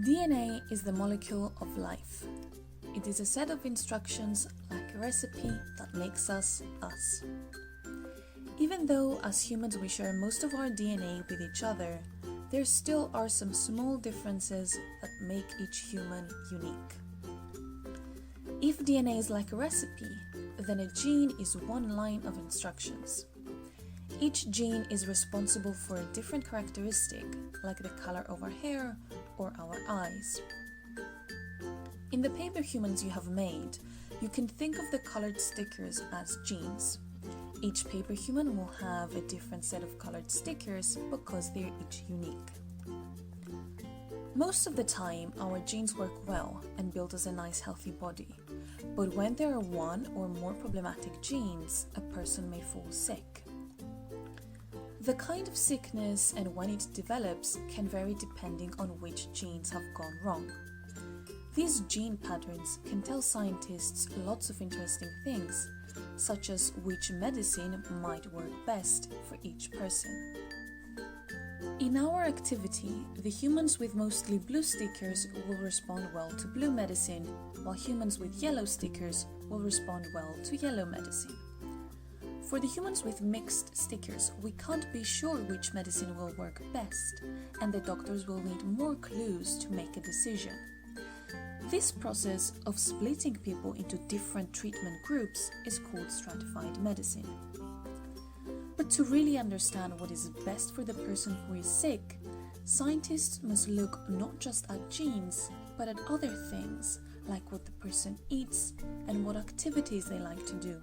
DNA is the molecule of life. It is a set of instructions like a recipe that makes us us. Even though as humans we share most of our DNA with each other, there still are some small differences that make each human unique. If DNA is like a recipe, then a gene is one line of instructions. Each gene is responsible for a different characteristic, like the color of our hair or our eyes. In the paper humans you have made, you can think of the colored stickers as genes. Each paper human will have a different set of colored stickers because they're each unique. Most of the time, our genes work well and build us a nice healthy body. But when there are one or more problematic genes, a person may fall sick. The kind of sickness and when it develops can vary depending on which genes have gone wrong. These gene patterns can tell scientists lots of interesting things, such as which medicine might work best for each person. In our activity, the humans with mostly blue stickers will respond well to blue medicine, while humans with yellow stickers will respond well to yellow medicine. For the humans with mixed stickers, we can't be sure which medicine will work best, and the doctors will need more clues to make a decision. This process of splitting people into different treatment groups is called stratified medicine. But to really understand what is best for the person who is sick, scientists must look not just at genes, but at other things, like what the person eats and what activities they like to do.